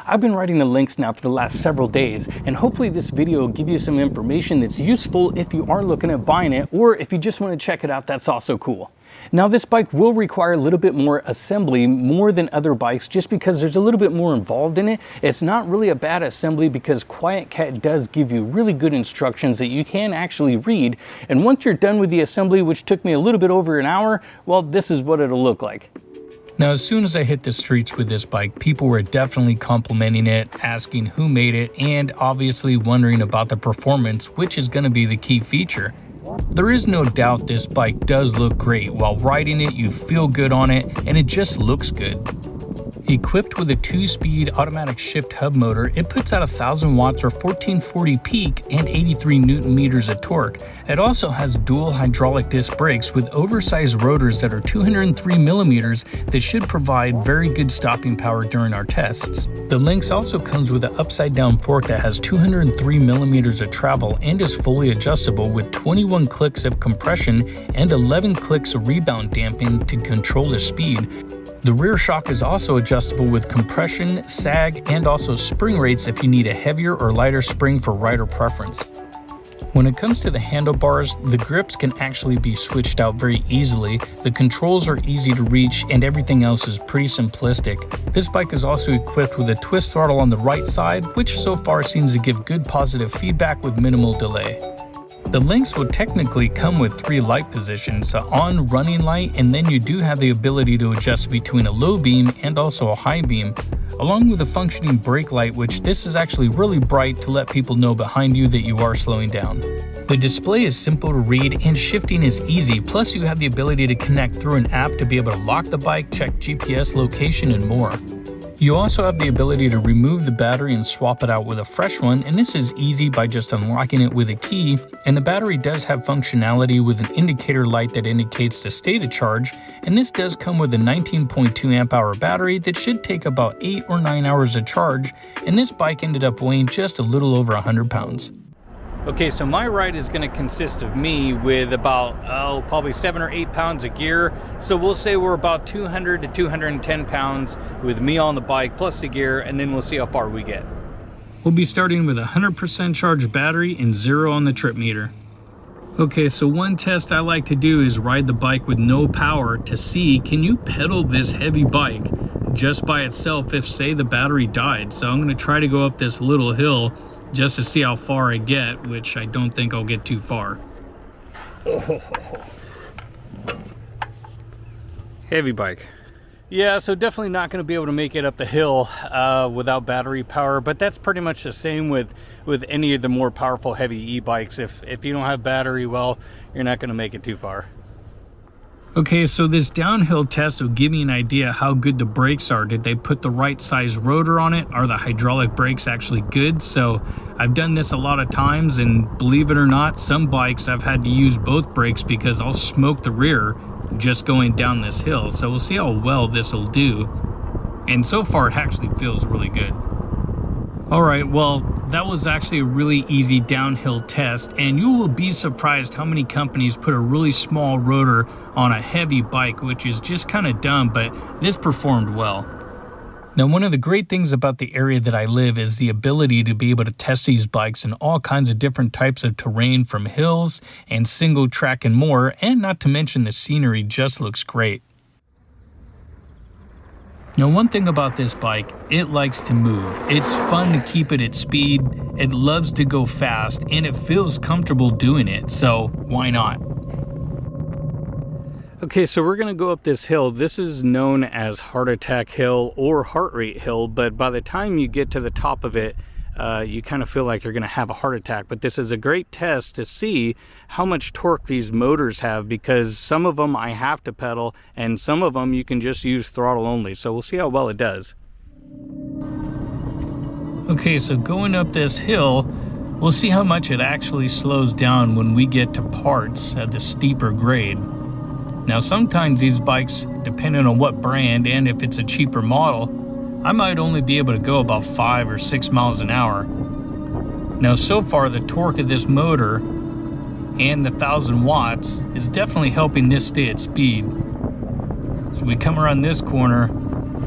I've been riding the Lynx now for the last several days, and hopefully this video will give you some information that's useful if you are looking at buying it, or if you just want to check it out, that's also cool. Now this bike will require a little bit more assembly, more than other bikes, just because there's a little bit more involved in it. It's not really a bad assembly because Quietkat does give you really good instructions that you can actually read, and once you're done with the assembly, which took me a little bit over an hour, well, this is what it'll look like. Now, as soon as I hit the streets with this bike, people were definitely complimenting it, asking who made it, and obviously wondering about the performance, which is going to be the key feature. There is no doubt this bike does look great. While riding it, you feel good on it, and it just looks good. Equipped with a 2-speed automatic shift hub motor, it puts out 1000 watts or 1440 peak and 83 newton meters of torque. It also has dual hydraulic disc brakes with oversized rotors that are 203 millimeters that should provide very good stopping power during our tests. The Lynx also comes with an upside down fork that has 203 millimeters of travel and is fully adjustable with 21 clicks of compression and 11 clicks of rebound damping to control the speed. The rear shock is also adjustable with compression, sag, and also spring rates if you need a heavier or lighter spring for rider preference. When it comes to the handlebars, the grips can actually be switched out very easily, the controls are easy to reach, and everything else is pretty simplistic. This bike is also equipped with a twist throttle on the right side, which so far seems to give good positive feedback with minimal delay. The Lynx would technically come with 3 light positions, an on running light, and then you do have the ability to adjust between a low beam and also a high beam, along with a functioning brake light, which this is actually really bright to let people know behind you that you are slowing down. The display is simple to read and shifting is easy, plus you have the ability to connect through an app to be able to lock the bike, check GPS location, and more. You also have the ability to remove the battery and swap it out with a fresh one, and this is easy by just unlocking it with a key, and the battery does have functionality with an indicator light that indicates the state of charge, and this does come with a 19.2 amp hour battery that should take about 8 or 9 hours of charge, and this bike ended up weighing just a little over 100 pounds. Okay, so my ride is going to consist of me with about, probably 7 or 8 pounds of gear. So we'll say we're about 200 to 210 pounds with me on the bike plus the gear, and then we'll see how far we get. We'll be starting with a 100% charged battery and 0 on the trip meter. Okay, so one test I like to do is ride the bike with no power to see, can you pedal this heavy bike just by itself if, say, the battery died? So I'm going to try to go up this little hill just to see how far I get, which I don't think I'll get too far. Heavy bike. Yeah, so definitely not going to be able to make it up the hill without battery power, but that's pretty much the same with any of the more powerful heavy e-bikes. If you don't have battery, well, you're not going to make it too far. Okay, so this downhill test will give me an idea how good the brakes are. Did they put the right size rotor on it? Are the hydraulic brakes actually good? So I've done this a lot of times, and believe it or not, some bikes I've had to use both brakes because I'll smoke the rear just going down this hill. So we'll see how well this will do. And so far it actually feels really good. All right, well, that was actually a really easy downhill test, and you will be surprised how many companies put a really small rotor on a heavy bike, which is just kind of dumb, but this performed well. Now, one of the great things about the area that I live is the ability to be able to test these bikes in all kinds of different types of terrain, from hills and single track and more, and not to mention the scenery just looks great. Now, one thing about this bike, it likes to move. It's fun to keep it at speed, it loves to go fast, and it feels comfortable doing it, so why not? Okay, so we're going to go up this hill. This is known as Heart Attack Hill or Heart Rate Hill, but by the time you get to the top of it, you kind of feel like you're going to have a heart attack. But this is a great test to see how much torque these motors have, because some of them I have to pedal and some of them you can just use throttle only. So we'll see how well it does. Okay, so going up this hill, we'll see how much it actually slows down when we get to parts at the steeper grade. Now, sometimes these bikes, depending on what brand and if it's a cheaper model, I might only be able to go about 5 or 6 miles an hour. Now, so far, the torque of this motor and the 1000 watts is definitely helping this stay at speed. So we come around this corner,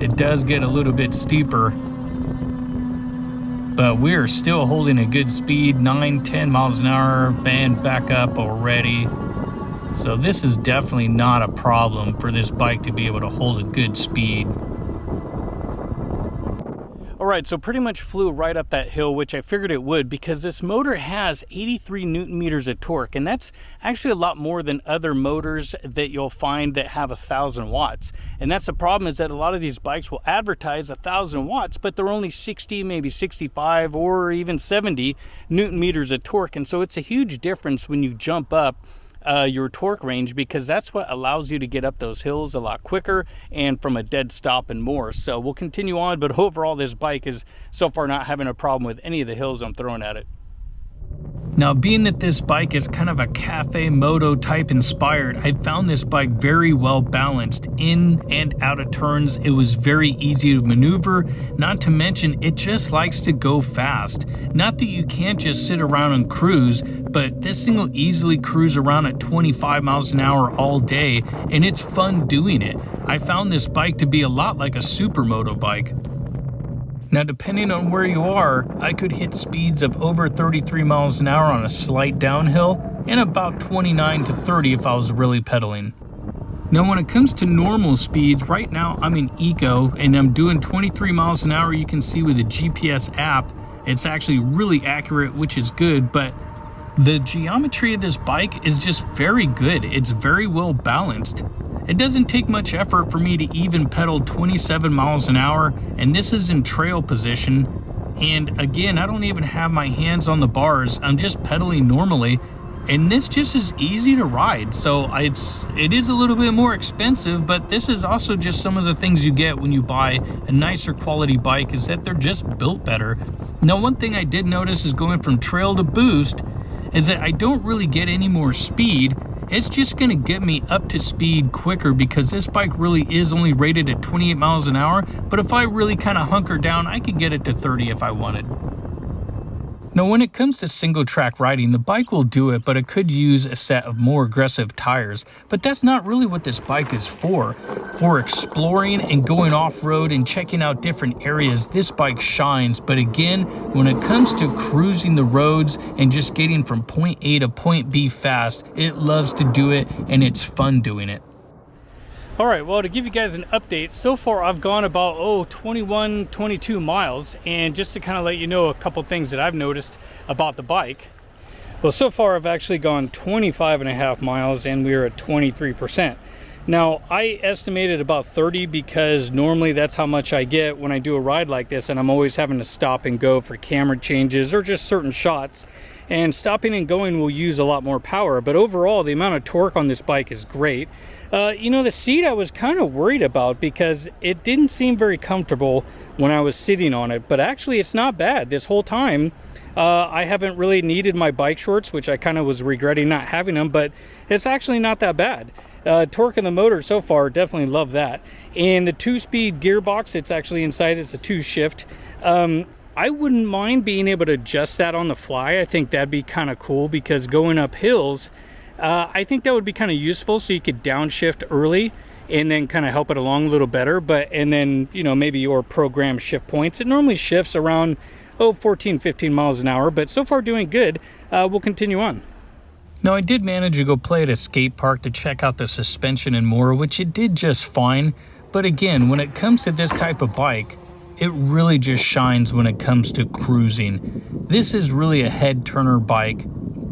it does get a little bit steeper, but we're still holding a good speed, 9-10 miles an hour, and back up already. So this is definitely not a problem for this bike to be able to hold a good speed. All right, so pretty much flew right up that hill, which I figured it would, because this motor has 83 Newton meters of torque, and that's actually a lot more than other motors that you'll find that have 1,000 watts. And that's the problem, is that a lot of these bikes will advertise 1,000 watts, but they're only 60, maybe 65, or even 70 Newton meters of torque. And so it's a huge difference when you jump up your torque range, because that's what allows you to get up those hills a lot quicker and from a dead stop and more. So we'll continue on, but overall this bike is so far not having a problem with any of the hills I'm throwing at it. Now, being that this bike is kind of a cafe moto type inspired, I found this bike very well balanced in and out of turns. It was very easy to maneuver, not to mention it just likes to go fast. Not that you can't just sit around and cruise, but this thing will easily cruise around at 25 miles an hour all day, and it's fun doing it. I found this bike to be a lot like a supermoto bike. Now, depending on where you are, I could hit speeds of over 33 miles an hour on a slight downhill and about 29 to 30 if I was really pedaling. Now, when it comes to normal speeds, right now I'm in Eco and I'm doing 23 miles an hour. You can see with the GPS app, it's actually really accurate, which is good, but the geometry of this bike is just very good. It's very well balanced. It doesn't take much effort for me to even pedal 27 miles an hour, and this is in trail position. And again, I don't even have my hands on the bars. I'm just pedaling normally, and this just is easy to ride. So it is a little bit more expensive, but this is also just some of the things you get when you buy a nicer quality bike, is that they're just built better. Now, one thing I did notice is going from trail to boost is that I don't really get any more speed. It's just going to get me up to speed quicker, because this bike really is only rated at 28 miles an hour, but if I really kind of hunker down, I could get it to 30 if I wanted. Now, when it comes to single track riding, the bike will do it, but it could use a set of more aggressive tires. But that's not really what this bike is for. For exploring and going off-road and checking out different areas, this bike shines. But again, when it comes to cruising the roads and just getting from point A to point B fast, it loves to do it, and it's fun doing it. All right, well, to give you guys an update, so far I've gone about 21, 22 miles, and just to kind of let you know a couple things that I've noticed about the bike. Well, so far I've actually gone 25 and a half miles, and we're at 23%. Now, I estimated about 30 because normally that's how much I get when I do a ride like this, and I'm always having to stop and go for camera changes or just certain shots. And stopping and going will use a lot more power, but overall the amount of torque on this bike is great. You know, the seat I was kind of worried about because it didn't seem very comfortable when I was sitting on it, but actually it's not bad. This whole time I haven't really needed my bike shorts, which I kind of was regretting not having them, but it's actually not that bad. Torque in the motor so far, definitely love that. And the 2-speed gearbox, it's actually inside, it's a 2-shift. I wouldn't mind being able to adjust that on the fly. I think that'd be kind of cool, because going up hills, I think that would be kind of useful, so you could downshift early and then kind of help it along a little better. And then, you know, maybe your program shift points. It normally shifts around 14, 15 miles an hour, but so far doing good. We'll continue on. Now, I did manage to go play at a skate park to check out the suspension and more, which it did just fine. But again, when it comes to this type of bike, it really just shines when it comes to cruising. This is really a head turner bike.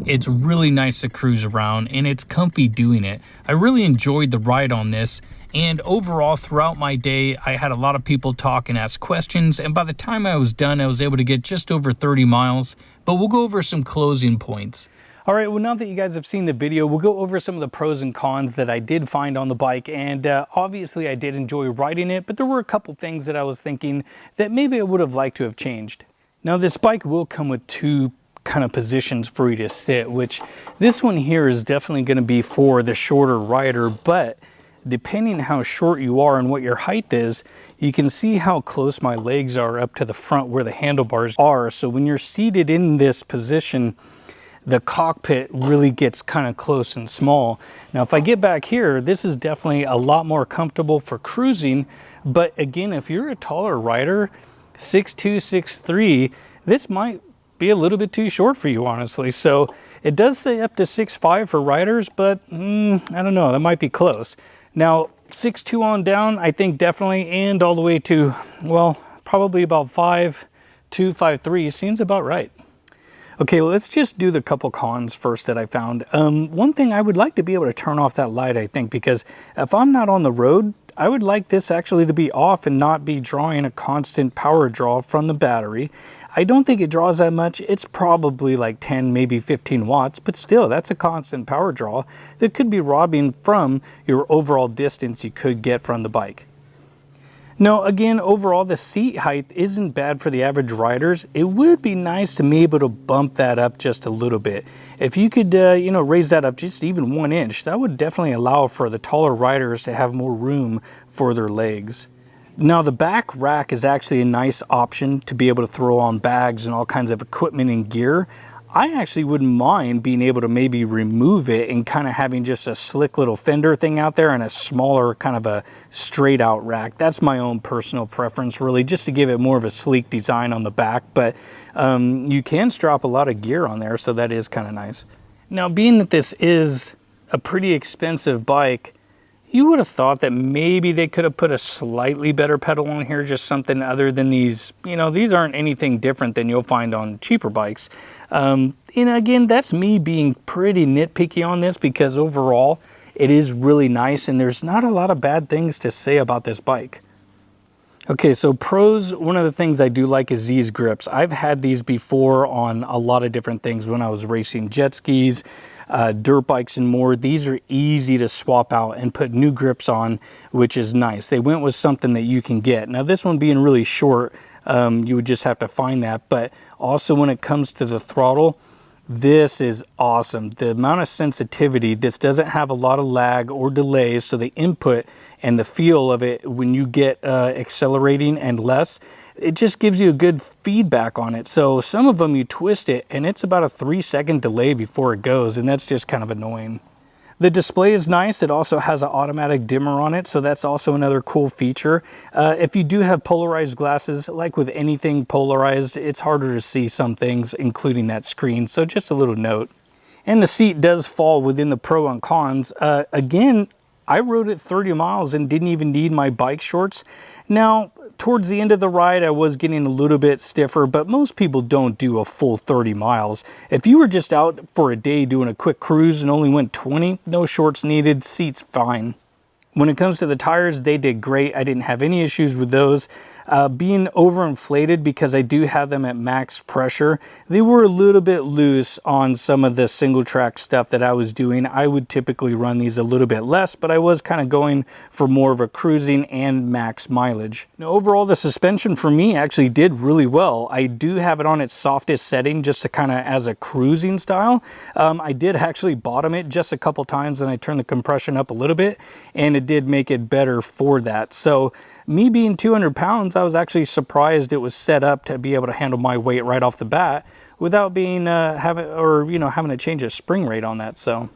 It's really nice to cruise around, and it's comfy doing it. I really enjoyed the ride on this, and overall throughout my day I had a lot of people talk and ask questions, and by the time I was done I was able to get just over 30 miles. But we'll go over some closing points. All right, well, now that you guys have seen the video, we'll go over some of the pros and cons that I did find on the bike. And obviously I did enjoy riding it, but there were a couple things that I was thinking that maybe I would have liked to have changed. Now, this bike will come with 2 kind of positions for you to sit, which this one here is definitely going to be for the shorter rider, but depending how short you are and what your height is, you can see how close my legs are up to the front where the handlebars are. So when you're seated in this position, the cockpit really gets kind of close and small. Now, if I get back here, this is definitely a lot more comfortable for cruising. But again, if you're a taller rider, 6'2", 6'3", this might be a little bit too short for you, honestly. So it does say up to 6'5" for riders, but I don't know, that might be close. Now 6'2" on down, I think definitely, and all the way to, well, probably about 5'2", 5'3" seems about right. Okay, let's just do the couple cons first that I found. One thing, I would like to be able to turn off that light, I think, because if I'm not on the road, I would like this actually to be off and not be drawing a constant power draw from the battery. I don't think it draws that much. It's probably like 10, maybe 15 watts, but still, that's a constant power draw that could be robbing from your overall distance you could get from the bike. Now, again, overall, the seat height isn't bad for the average riders. It would be nice to be able to bump that up just a little bit. If you could, you know, raise that up just even 1 inch, that would definitely allow for the taller riders to have more room for their legs. Now, the back rack is actually a nice option to be able to throw on bags and all kinds of equipment and gear. I actually wouldn't mind being able to maybe remove it and kind of having just a slick little fender thing out there and a smaller kind of a straight out rack. That's my own personal preference, really, just to give it more of a sleek design on the back. But you can strap a lot of gear on there, so that is kind of nice. Now, being that this is a pretty expensive bike, you would have thought that maybe they could have put a slightly better pedal on here, just something other than these. You know, these aren't anything different than you'll find on cheaper bikes. And again, that's me being pretty nitpicky on this, because overall it is really nice and there's not a lot of bad things to say about this bike. Okay, so pros, one of the things I do like is these grips. I've had these before on a lot of different things when I was racing jet skis, dirt bikes and more. These are easy to swap out and put new grips on, which is nice. They went with something that you can get. Now, this one being really short, you would just have to find that. But also when it comes to the throttle, this is awesome. The amount of sensitivity, this doesn't have a lot of lag or delays, so the input and the feel of it when you get accelerating and less, it just gives you a good feedback on it. So some of them you twist it and it's about a 3-second delay before it goes, and that's just kind of annoying. The display is nice. It also has an automatic dimmer on it, so that's also another cool feature. If you do have polarized glasses, like with anything polarized, it's harder to see some things, including that screen, so just a little note. And the seat does fall within the pro and cons. Again, I rode it 30 miles and didn't even need my bike shorts. Now, towards the end of the ride, I was getting a little bit stiffer, but most people don't do a full 30 miles. If you were just out for a day doing a quick cruise and only went 20, no shorts needed, seat's fine. When it comes to the tires, they did great. I didn't have any issues with those. Being overinflated, because I do have them at max pressure, they were a little bit loose on some of the single track stuff that I was doing. I would typically run these a little bit less, but I was kind of going for more of a cruising and max mileage. Now, overall, the suspension for me actually did really well. I do have it on its softest setting just to kind of as a cruising style. I did actually bottom it just a couple times and I turned the compression up a little bit, and it did make it better for that. So me being 200 pounds, I was actually surprised it was set up to be able to handle my weight right off the bat without being having to change a spring rate on that. So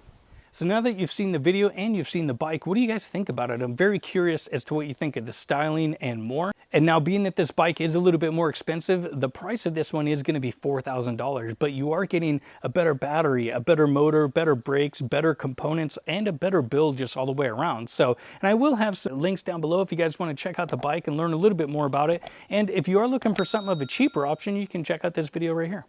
now that you've seen the video and you've seen the bike, what do you guys think about it? I'm very curious as to what you think of the styling and more. And now, being that this bike is a little bit more expensive, the price of this one is going to be $4,000, but you are getting a better battery, a better motor, better brakes, better components, and a better build just all the way around. So, and I will have some links down below if you guys want to check out the bike and learn a little bit more about it. And if you are looking for something of a cheaper option, you can check out this video right here.